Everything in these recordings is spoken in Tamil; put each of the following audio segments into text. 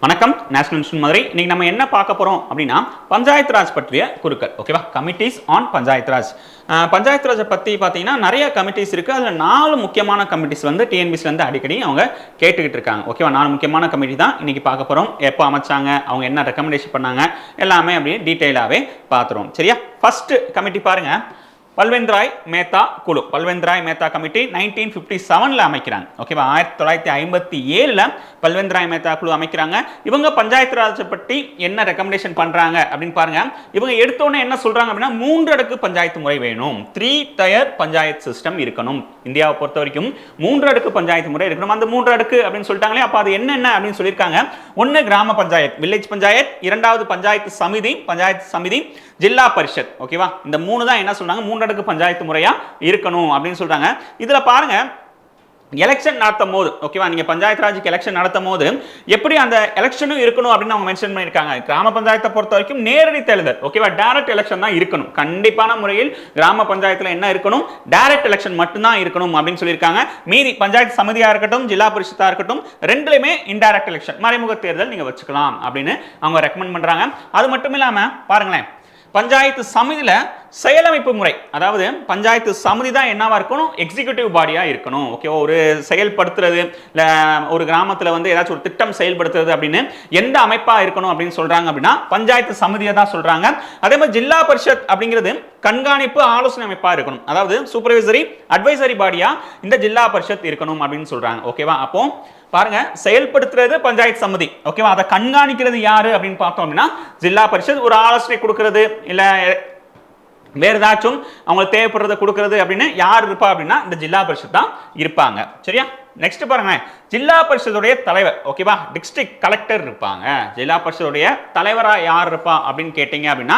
வணக்கம். National institute Madurai. இன்னைக்கு நம்ம என்ன பார்க்க போறோம் அப்படின்னா பஞ்சாயத்து ராஜ் பற்றிய குறுக்கள். ஓகேவா? Committees on panchayat Raj. பஞ்சாயத்து ராஜை பற்றி பார்த்தீங்கன்னா நிறைய கமிட்டிஸ் இருக்கு. அதில் 4 முக்கியமான கமிட்டிஸ் வந்து டிஎன்பிசில இருந்து அடிக்கடி அவங்க கேட்டுக்கிட்டு இருக்காங்க. ஓகேவா? 4 முக்கியமான கமிட்டி தான் இன்னைக்கு பார்க்க போறோம். எப்போ அமைச்சாங்க, அவங்க என்ன ரெக்கமெண்டேஷன் பண்ணாங்க, எல்லாமே அப்படியே டீட்டெயிலாகவே பார்த்துருவோம். சரியா? ஃபர்ஸ்ட் கமிட்டி பாருங்க, பல்வேந்திராய் மேத்தா குழு. பல்வேந்திராய் மேத்தா கமிட்டி 1957 அமைக்கிறாங்க. ஓகேவா? 1957 பல்வேந்திராய் மேத்தா குழு அமைக்கிறாங்க. இவங்க பஞ்சாயத்து ராஜ் பற்றி என்ன ரெக்கமெண்டேஷன் பண்றாங்க அப்படின்னு பாருங்க. இவங்க எடுத்தோன்னே என்ன சொல்றாங்க அப்படின்னா 3 அடுக்கு பஞ்சாயத்து முறை வேணும், 3 டயர் பஞ்சாயத்து சிஸ்டம் இருக்கணும். இந்தியாவை பொறுத்த வரைக்கும் 3 அடுக்கு பஞ்சாயத்து முறை இருக்கணும். அந்த 3 அடுக்கு அப்படின்னு சொல்லிட்டாங்களே, அப்ப அது என்னென்ன அப்படின்னு சொல்லியிருக்காங்க. 1 கிராம பஞ்சாயத்து, வில்லேஜ் பஞ்சாயத். 2வது பஞ்சாயத்து சமிதி, ஜில்லா பரிஷத். ஓகேவா? இந்த 3 தான் என்ன சொல்றாங்க, 3 அடுக்கு பஞ்சாயத்து முறையா இருக்கணும் அப்படின்னு சொல்றாங்க. இதுல பாருங்க, எலெக்ஷன் நடத்தும் போது, ஓகேவா, நீங்க பஞ்சாயத்து ராஜுக்கு எலெக்ஷன் நடத்தும் போது எப்படி அந்த எலெக்ஷனும் இருக்கணும் அப்படின்னு அவங்க மென்ஷன் பண்ணியிருக்காங்க. கிராம பஞ்சாயத்தை பொறுத்த வரைக்கும் நேரடி தேர்தல், ஓகேவா, டைரக்ட் எலெக்ஷன் தான் இருக்கணும். கண்டிப்பான முறையில் கிராம பஞ்சாயத்துல என்ன இருக்கணும், டைரக்ட் எலெக்ஷன் மட்டும்தான் இருக்கணும் அப்படின்னு சொல்லியிருக்காங்க. மீதி பஞ்சாயத்து சமிதியா இருக்கட்டும், ஜில்லா பரிஷத்தா இருக்கட்டும், ரெண்டுலயுமே இன்டைரக்ட் எலெக்ஷன், மறைமுக தேர்தல் நீங்க வச்சுக்கலாம் அப்படின்னு அவங்க ரெக்கமெண்ட் பண்றாங்க. அது மட்டும் இல்லாம பாருங்களேன், பஞ்சாயத்து சமிதியில செயலமைப்பு முறை, அதாவது பஞ்சாயத்து சமிதி தான் என்னவா இருக்கணும், எக்ஸிகியூட்டிவ் பாடியா இருக்கணும். ஓகே, ஒரு செயல்படுத்துறது, இல்ல ஒரு கிராமத்துல வந்து ஏதாச்சும் ஒரு திட்டம் செயல்படுத்துறது அப்படின்னு எந்த அமைப்பா இருக்கணும் அப்படின்னு சொல்றாங்க அப்படின்னா பஞ்சாயத்து சமிதியை தான் சொல்றாங்க. அதே மாதிரி ஜில்லா பரிஷத் அப்படிங்கிறது கண்காணிப்பு ஆலோசனை அமைப்பா இருக்கணும். அதாவது சூப்பர்வைசரி அட்வைசரி பாடியா இந்த ஜில்லா பரிஷத் இருக்கணும் அப்படின்னு சொல்றாங்க. ஓகேவா? அப்போ பாருங்க, செயல்படுத்துறது பஞ்சாயத்து சமிதி, ஓகேவா, அதை கண்காணிக்கிறது யாரு அப்படின்னு பார்த்தோம் அப்படின்னா ஜில்லா பரிஷத். ஒரு ஆலோசனை கொடுக்கிறது இல்ல வேற ஏதாச்சும் அவங்களுக்கு தேவைப்படுறதை கொடுக்கிறது அப்படின்னு யார் இருப்பா அப்படின்னா இந்த ஜில்லா பரிஷத் தான் இருப்பாங்க. சரியா? நெக்ஸ்ட் பாருங்க, ஜில்லா பரிஷத்துடைய தலைவர், ஓகேவா, டிஸ்ட்ரிக்ட் கலெக்டர் இருப்பாங்க. ஜில்லா பரிஷத்துடைய தலைவரா யார் இருப்பா அப்படின்னு கேட்டீங்க அப்படின்னா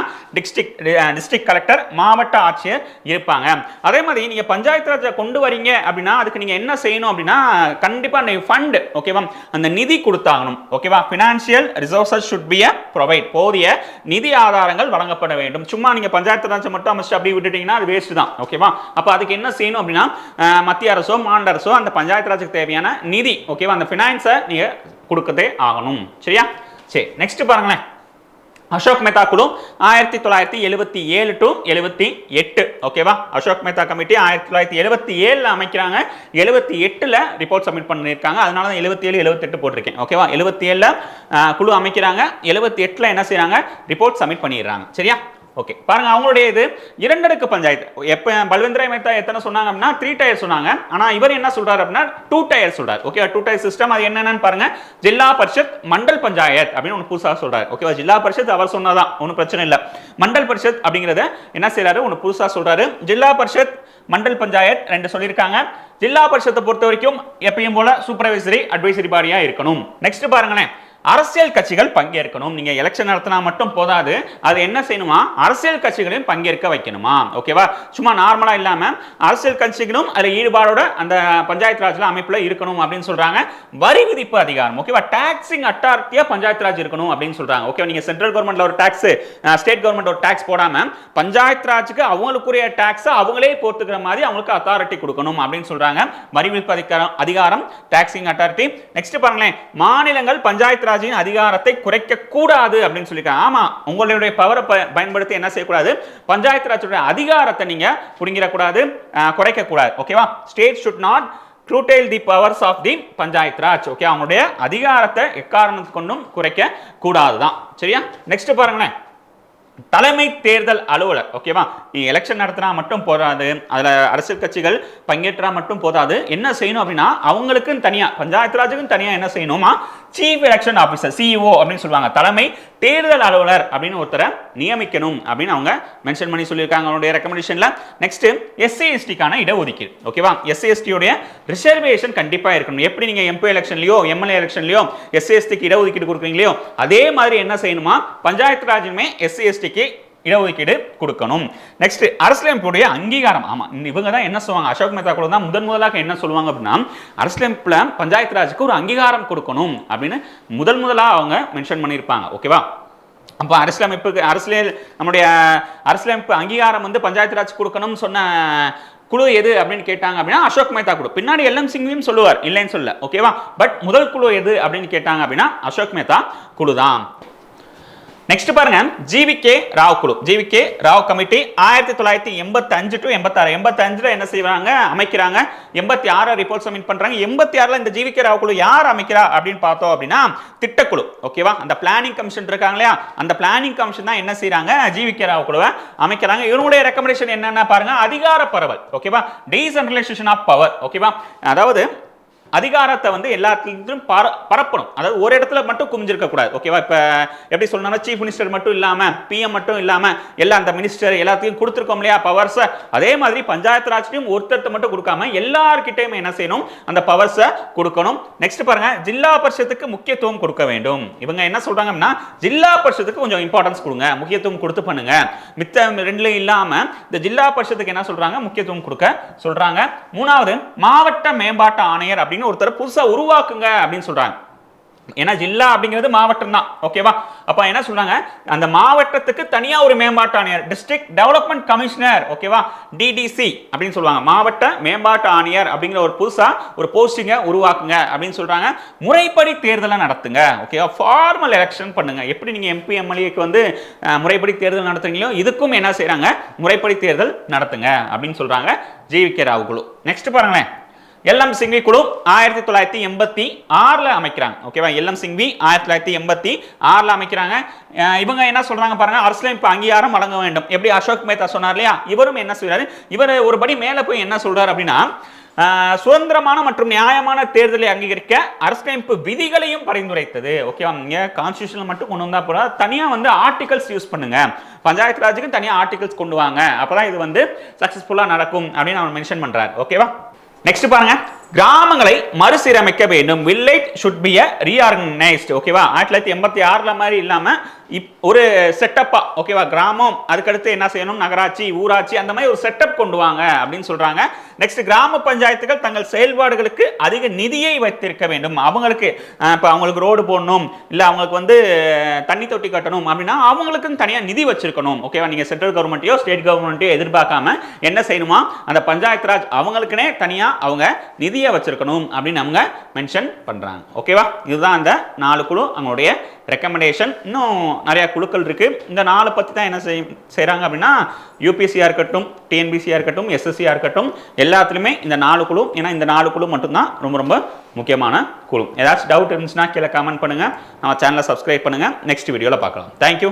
டிஸ்ட்ரிக்ட் கலெக்டர், மாவட்ட ஆட்சியர் இருப்பாங்க. அதே மாதிரி நீங்க பஞ்சாயத்து ராஜை கொண்டு வரீங்க அப்படின்னா அதுக்கு நீங்க என்ன செய்யணும் அப்படின்னா கண்டிப்பா அந்த ஃபண்ட், ஓகேவா, அந்த நிதி கொடுத்தாகணும். ஓகேவா? Financial resources should be provide, போதிய நிதி ஆதாரங்கள் வழங்கப்பட வேண்டும். சும்மா நீங்க பஞ்சாயத்து ராஜை மட்டும் அமைச்சு அப்படி விட்டுட்டீங்கன்னா அது வேஸ்ட் தான். ஓகேவா? அப்ப அதுக்கு என்ன செய்யணும் அப்படின்னா மத்திய அரசோ மாநில அரசோ அந்த பஞ்சாயத்து ராஜுக்கு தேவையான நிதி, ஓகேவா, அந்த ஃபினான்ஸை நீங்க கொடுக்கதே ஆகணும். சரியா? சரி, நெக்ஸ்ட் பாருங்களேன், அசோக் மேத்தா குழு 1977 டு 78. ஓகேவா? அசோக் மேத்தா கமிட்டி 1977 அமைக்கிறாங்க. 78ல ரிப்போர்ட் சப்மிட் பண்ணிருக்காங்க. அதனால தான் 77 78 போட்டிருக்கேன். ஓகேவா? 77ல குழு அமைக்கிறாங்க. 78ல என்ன செய்றாங்க, ரிப்போர்ட் சப்மிட் பண்ணிடுறாங்க. சரியா? ஓகே, பாருங்க, அவங்களுடைய இது 2 அடுக்கு பஞ்சாயத்து. எப்ப பல்வேந்திராய் மேத்தா எத்தனை சொன்னாங்க அப்படின்னா 3 டயர் சொன்னாங்க. ஆனா இவர் என்ன சொல்றாரு அப்படின்னா 2 டயர் சொல்றாரு. Okay, 2 tier system. அது என்னன்னு பாருங்க, ஜில்லா பரிஷத் மண்டல் பஞ்சாயத் அப்படின்னு ஒன்று புதுசாக சொல்றாரு. ஓகேவா? ஜில்லா பரிஷத் அவர் சொன்னதான், ஒன்றும் பிரச்சனை இல்லை. மண்டல் பரிஷத் அப்படிங்கிறத என்ன செய்யறாரு, ஒன்று புதுசாக சொல்றாரு. ஜில்லா பரிஷத் மண்டல் பஞ்சாயத் 2 சொல்லியிருக்காங்க. ஜில்லா பரிஷத்தை பொறுத்த வரைக்கும் எப்பயும் போல சூப்பர்வைசரி அட்வைசரி பாடியா இருக்கணும். நெக்ஸ்ட் பாருங்களேன், அரசியல் கட்சிகள் பங்கேற்கணும். நீங்க எலெக்ஷன் நடத்தினா மட்டும் போதாது, அது என்ன செய்யணுமா, அரசியல் கட்சிகளையும் பங்கேற்க வைக்கணுமா. ஓகேவா? சும்மா நார்மலா இல்லாம அரசியல் கட்சிகளும் அதுல ஈடுபாடோட அந்த பஞ்சாயத்து ராஜ்ல அமைப்புல இருக்கணும் அப்படின்னு சொல்றாங்க. வரி விதிப்பு அதிகாரம், ஓகேவா, டாக்ஸிங் அத்தாரிட்டியா பஞ்சாயத்து ராஜ் இருக்கணும் அப்படின்னு சொல்றாங்க. ஓகே, நீங்க சென்ட்ரல் கவர்மெண்ட்ல ஒரு டாக்ஸ், ஸ்டேட் கவர்மெண்ட் ஒரு டாக்ஸ் போடாம பஞ்சாயத்து ராஜுக்கு அவங்களுக்குரிய டாக்ஸ் அவங்களே போட்டுக்கிற மாதிரி அவங்களுக்கு அத்தாரிட்டி கொடுக்கணும் அப்படின்னு சொல்றாங்க. வரி விதிப்பு அதிகாரம், டாக்ஸிங் அத்தாரிட்டி. நெக்ஸ்ட் பாருங்களேன், மாநிலங்கள் பஞ்சாயத்து அதிகாரத்தை குறைக்க கூடாது அப்படின்னு சொல்லிருக்காங்க. ஆமா, உங்களுடைய பவரை பயன்படுத்தி என்ன செய்யக்கூடாது, பஞ்சாயத்து ராஜுடைய அதிகாரத்தை நீங்க புடுங்கிட கூடாது, குறைக்க கூடாது. ஓகேவா? State should not curtail the powers of the panchayat Raj. Okay, அவங்களுடைய அதிகாரத்தை எக்காரணத்தை கொண்டும் குறைக்க கூடாதுதான். சரியா? நெக்ஸ்ட் பாருங்களேன், தலைமை தேர்தல் அலுவலர். ஓகேவா? நீ எலெக்ஷன் நடத்தினா மட்டும் போதாது, அதுல அரசியல் கட்சிகள் பங்கேற்றா மட்டும் போதாது, என்ன செய்யணும் அப்படின்னா அவங்களுக்கும் தனியா பஞ்சாயத்து ராஜுக்கும் தனியா என்ன செய்யணுமா, சீஃப் எலெக்ஷன் ஆபீசர், சிஇஓ அப்படின்னு சொல்லுவாங்க, தலைமை தேர்தல் அலுவலர் அப்படின்னு ஒருத்தரை நியமிக்கணும் அப்படின்னு அவங்க மென்ஷன் பண்ணி சொல்லியிருக்காங்க அவங்களுடைய ரெக்கமெண்டேஷன்ல. நெக்ஸ்ட் எஸ்சி எஸ்டிக்கான இடஒதுக்கீடு. ஓகேவா? எஸ்சி எஸ்டியோட ரிசர்வேஷன் கண்டிப்பா இருக்கணும். எப்படி நீங்க எம்பி எலெக்ஷன்லயோ எம்எல்ஏ எலெக்ஷன்லயோ எஸ்சி எஸ்டிக்கு இடஒதுக்கீடு கொடுக்குறீங்களோ அதே மாதிரி என்ன செய்யணுமா, பஞ்சாயத்து ராஜுமே எஸ்சி எஸ்டிக்கு இடஒதுக்கீடு கொடுக்கணும். நெக்ஸ்ட் அரசியலமைப்புடைய அங்கீகாரம். ஆமா, இவங்க தான் என்ன சொல்லுவாங்க, அசோக் மேத்தா கூட தான் முதலாக என்ன சொல்லுவாங்க அப்படின்னா அரசியலமைப்புல பஞ்சாயத்து ராஜுக்கு ஒரு அங்கீகாரம் கொடுக்கணும் அப்படின்னு முதலாக அவங்க மென்ஷன் பண்ணியிருப்பாங்க. ஓகேவா? அப்போ அரசியலமைப்பு நம்முடைய அரசியலமைப்பு அங்கீகாரம் வந்து பஞ்சாயத்து ராஜ் கொடுக்கணும்னு சொன்ன குழு எது அப்படின்னு கேட்டாங்க அப்படின்னா அசோக் மேத்தா குழு. பின்னாடி எல்எம் சிங்வியும் சொல்லுவார், இல்லைன்னு சொல்ல, ஓகேவா. பட் முதல் குழு எது அப்படின்னு கேட்டாங்க அப்படின்னா அசோக் மேத்தா குழு தான். நெக்ஸ்ட் பாருங்க, ஜிவிகே ராவ் குழு. GVK Rao committee 1985 to 86. 85ல என்ன செய்வாங்க, அமைக்கிறாங்க. 86 ரிப்போர்ட் சப்மிட் பண்றாங்க. 86ல இந்த ஜிவிகே ராவ் குழு யார் அமைக்கிறா அப்படின்னு பார்த்தோம் அப்படின்னா திட்டக்குழு, ஓகேவா. அந்த பிளானிங் கமிஷன் இருக்காங்க இல்லையா, அந்த பிளானிங் கமிஷன் தான் என்ன செய்யறாங்க, ஜிவிகே ராவ் குழுவை அமைக்கிறாங்க. இவங்களுடைய ரெக்கமெண்டேஷன் என்னன்னா பாருங்க, அதிகார பரவல், ஓகேவா, டீசென்ட்ரலைசேஷன் ஆஃப் பவர், ஓகேவா. அதாவது அதிகாரத்தை வந்து எல்லாத்துலையும் பரப்பணும். அதாவது ஒரு இடத்துல மட்டும் குமிஞ்சிருக்க கூடாது, ஓகேவா. இப்போ எப்படி சொல்லணும்னா சீஃப் மினிஸ்டர் மட்டும் இல்லாமல், பிஎம் மட்டும் இல்லாமல், எல்லா அந்த மினிஸ்டர் எல்லாத்தையும் கொடுத்துருக்கோம் இல்லையா பவர்ஸை, அதே மாதிரி பஞ்சாயத்து ராஜ்லையும் ஒருத்தர் மட்டும் கொடுக்காம எல்லார்கிட்டையும் என்ன செய்யணும், அந்த பவர்ஸை கொடுக்கணும். நெக்ஸ்ட் பாருங்க, ஜில்லா பரிஷத்துக்கு முக்கியத்துவம் கொடுக்க வேண்டும். இவங்க என்ன சொல்றாங்க அப்படின்னா ஜில்லா பரிஷத்துக்கு கொஞ்சம் இம்பார்ட்டன்ஸ் கொடுங்க, முக்கியத்துவம் கொடுத்து பண்ணுங்க. மித்த ரெண்டுலையும் இல்லாம இந்த ஜில்லா பரிஷத்துக்கு என்ன சொல்றாங்க, முக்கியத்துவம் கொடுக்க சொல்றாங்க. மூணாவது, மாவட்ட மேம்பாட்டு ஆணையர் அப்படின்னு ஒருத்தர் புதுசா உருவாக்குங்க அப்படின்னு சொல்றாங்க. ஏன்னா ஜில்லா அப்படிங்கிறது மாவட்டம் தான், ஓகேவா. அப்ப என்ன சொல்றாங்க, அந்த மாவட்டத்துக்கு தனியா ஒரு மேம்பாட்டு ஆணையர், டிஸ்ட்ரிக்ட் டெவலப்மெண்ட் கமிஷனர், ஓகேவா, டிடிசி அப்படின்னு சொல்லுவாங்க. மாவட்ட மேம்பாட்டு ஆணையர் அப்படிங்கிற ஒரு புதுசா ஒரு போஸ்டிங்கை உருவாக்குங்க அப்படின்னு சொல்றாங்க. முறைப்படி தேர்தலை நடத்துங்க, ஓகேவா. ஃபார்மல் எலெக்ஷன் பண்ணுங்க. எப்படி நீங்க எம்பி எம்எல்ஏக்கு வந்து முறைப்படி தேர்தல் நடத்துறீங்களோ இதுக்கும் என்ன செய்யறாங்க, முறைப்படி தேர்தல் நடத்துங்க அப்படின்னு சொல்றாங்க ஜிவிகே ராவ் குழு. நெக்ஸ்ட் பாருங்களேன், எல்எம் சிங்வி குழு 1986ல அமைக்கிறாங்க, ஓகேவா. எல்எம் சிங்வி 1986ல அமைக்கிறாங்க. இவங்க என்ன சொல்றாங்க பாருங்க, அரசியலமைப்பு அங்கீகாரம் வழங்க வேண்டும். எப்படி அசோக் மேத்தா சொன்னார் இல்லையா, இவரும் என்ன சொல்றாரு, இவர் ஒரு படி மேல போய் என்ன சொல்றாரு அப்படின்னா சுதந்திரமான மற்றும் நியாயமான தேர்தலை அங்கீகரிக்க அரசியலமைப்பு விதிகளையும் பரிந்துரைத்தது, ஓகேவா. நீங்க கான்ஸ்டிடியூஷன் மட்டும் கொண்டு வந்தா போற, தனியா வந்து ஆர்டிகல்ஸ் யூஸ் பண்ணுங்க, பஞ்சாயத்து ராஜுக்கு தனியா ஆர்டிகல்ஸ் கொண்டு வாங்க, அப்பதான் இது வந்து சக்சஸ்ஃபுல்லா நடக்கும் அப்படின்னு அவர் மென்ஷன் பண்றாரு, ஓகேவா. நெக்ஸ்ட் பாருங்க, கிராமங்களை மறுசீரமைக்க வேண்டும். வில்லேஜ் ஷுட் பி ரீஆர்கனைஸ்ட், ஓகேவா. 1986ல மாதிரி இல்லாம ஒரு செட்டப்பா, ஓகேவா. கிராமம் அதுக்கடுத்து என்ன செய்யணும், நகராட்சி, ஊராட்சி, அந்த மாதிரி ஒரு செட்டப் கொண்டு வாங்க அப்படின்னு சொல்றாங்க. நெக்ஸ்ட், கிராம பஞ்சாயத்துகள் தங்கள் செயல்பாடுகளுக்கு அதிக நிதியை வைத்திருக்க வேண்டும். அவங்களுக்கு இப்போ அவங்களுக்கு ரோடு போடணும், இல்லை அவங்களுக்கு வந்து தண்ணி தொட்டி கட்டணும் அப்படின்னா அவங்களுக்குன்னு தனியாக நிதி வச்சிருக்கணும், ஓகேவா. நீங்கள் சென்ட்ரல் கவர்மெண்ட்டையோ ஸ்டேட் கவர்மெண்ட்டையோ எதிர்பார்க்காம என்ன செய்யணுமா, அந்த பஞ்சாயத்து ராஜ் அவங்களுக்குனே தனியாக அவங்க நிதியை வச்சிருக்கணும் அப்படின்னு அவங்க மென்ஷன் பண்றாங்க, ஓகேவா. இதுதான் அந்த 4 குழு அவங்களுடைய ரெக்கமெண்டேஷன். இன்னும் நிறைய குழுக்கள் இருக்கு. இந்த 4 பத்தி தான் என்ன செய்யறாங்க அப்படின்னா யூபிஎஸ்சியா இருக்கட்டும், டிஎன்பிசியா இருக்கட்டும், எஸ்எஸ்சியா இருக்கட்டும், எல்லாத்துலயுமே இந்த 4 குழு, ஏன்னா இந்த 4 குழு மட்டும்தான் ரொம்ப ரொம்ப முக்கியமான குழு. ஏதாச்சும் டவுட் இருந்துச்சுன்னா கீழே கமெண்ட் பண்ணுங்க, நம்ம சேனலை சப்ஸ்கிரைப் பண்ணுங்க. நெக்ஸ்ட் வீடியோல பார்க்கலாம். தேங்க்யூ.